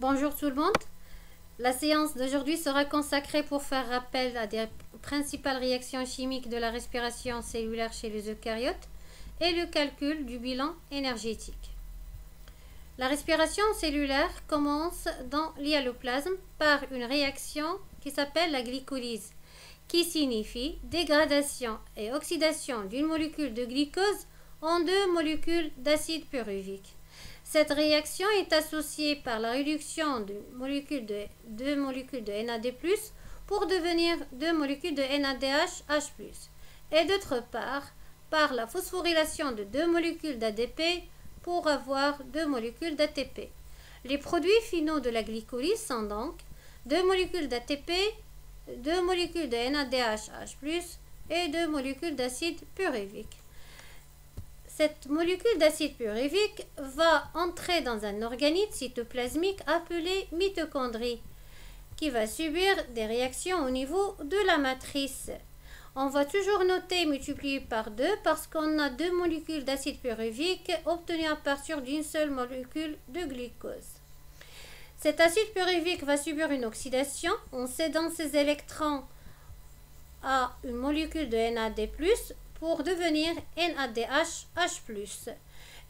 Bonjour tout le monde. La séance d'aujourd'hui sera consacrée pour faire rappel à des principales réactions chimiques de la respiration cellulaire chez les eucaryotes et le calcul du bilan énergétique. La respiration cellulaire commence dans l'hyaloplasme par une réaction qui s'appelle la glycolyse, qui signifie dégradation et oxydation d'une molécule de glucose en deux molécules d'acide pyruvique. Cette réaction est associée par la réduction de deux molécules de NAD+, pour devenir deux molécules de NADH, H+, et d'autre part, par la phosphorylation de deux molécules d'ADP pour avoir deux molécules d'ATP. Les produits finaux de la glycolyse sont donc deux molécules d'ATP, deux molécules de NADH, H+, et deux molécules d'acide pyruvique. Cette molécule d'acide pyruvique va entrer dans un organite cytoplasmique appelé mitochondrie, qui va subir des réactions au niveau de la matrice. On va toujours noter multiplié par 2 parce qu'on a deux molécules d'acide pyruvique obtenues à partir d'une seule molécule de glucose. Cet acide pyruvique va subir une oxydation en cédant ses électrons à une molécule de NAD+, pour devenir NADH, H+,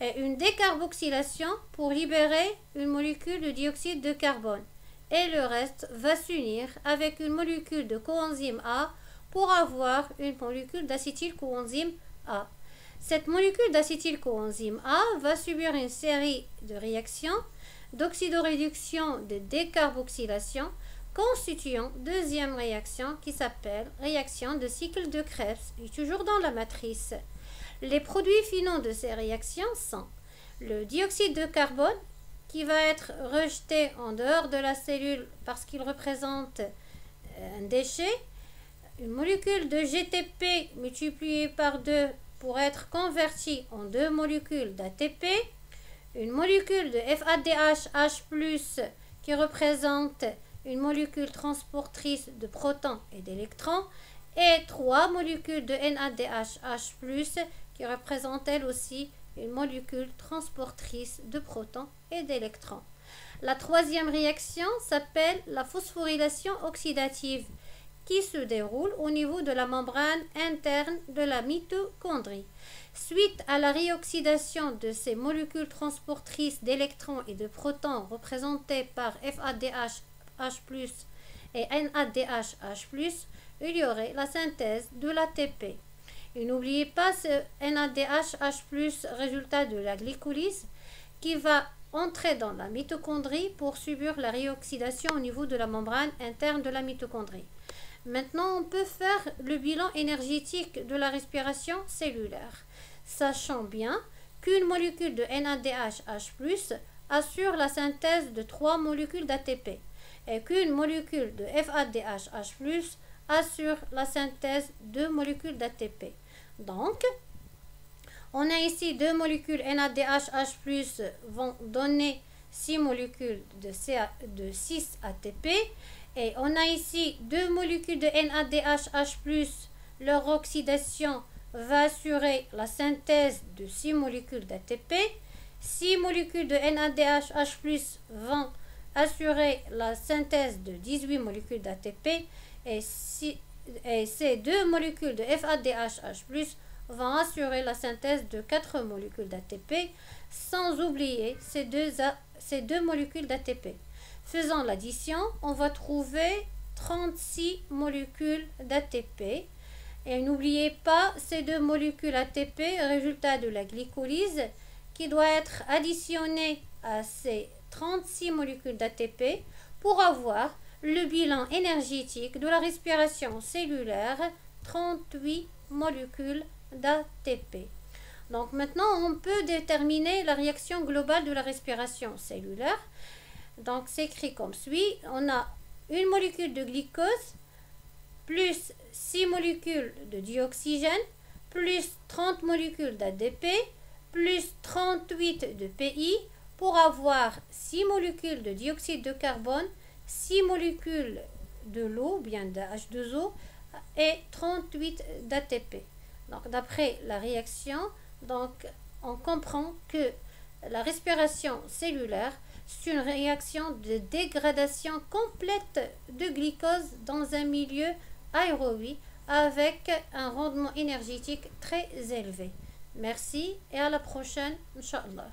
et une décarboxylation pour libérer une molécule de dioxyde de carbone. Et le reste va s'unir avec une molécule de coenzyme A pour avoir une molécule d'acétylcoenzyme A. Cette molécule d'acétylcoenzyme A va subir une série de réactions d'oxydoréduction de décarboxylation constituant deuxième réaction qui s'appelle réaction de cycle de Krebs, et toujours dans la matrice. Les produits finaux de ces réactions sont le dioxyde de carbone qui va être rejeté en dehors de la cellule parce qu'il représente un déchet, une molécule de GTP multipliée par 2 pour être convertie en deux molécules d'ATP, une molécule de FADH H+, qui représente une molécule transportrice de protons et d'électrons, et trois molécules de NADH H+, qui représentent elles aussi une molécule transportrice de protons et d'électrons. La troisième réaction s'appelle la phosphorylation oxydative, qui se déroule au niveau de la membrane interne de la mitochondrie. Suite à la réoxydation de ces molécules transportrices d'électrons et de protons représentées par FADH H+, et NADH H+, il y aurait la synthèse de l'ATP. Et n'oubliez pas ce NADH H+, résultat de la glycolyse, qui va entrer dans la mitochondrie pour subir la réoxydation au niveau de la membrane interne de la mitochondrie. Maintenant, on peut faire le bilan énergétique de la respiration cellulaire, sachant bien qu'une molécule de NADH H+ assure la synthèse de trois molécules d'ATP et qu'une molécule de FADH H+ assure la synthèse de molécules d'ATP. Donc, on a ici deux molécules NADH H+ vont donner 6 molécules de 6 ATP, et on a ici deux molécules de NADH H+, leur oxydation va assurer la synthèse de 6 molécules d'ATP. 6 molécules de NADH H+ vont assurer la synthèse de 18 molécules d'ATP, et ces deux molécules de FADH H+ vont assurer la synthèse de 4 molécules d'ATP, sans oublier ces deux molécules d'ATP. Faisant l'addition, on va trouver 36 molécules d'ATP. Et n'oubliez pas ces deux molécules ATP, résultat de la glycolyse, qui doit être additionné à ces 36 molécules d'ATP pour avoir le bilan énergétique de la respiration cellulaire, 38 molécules d'ATP. Donc maintenant, on peut déterminer la réaction globale de la respiration cellulaire. Donc c'est écrit comme suit. On a une molécule de glucose plus 6 molécules de dioxygène plus 30 molécules d'ADP plus 38 de PI pour avoir 6 molécules de dioxyde de carbone, 6 molécules de l'eau, bien de H2O, et 38 d'ATP. Donc d'après la réaction, donc on comprend que la respiration cellulaire C'est une réaction de dégradation complète de glucose dans un milieu aérobie avec un rendement énergétique très élevé. Merci et à la prochaine, Inch'Allah.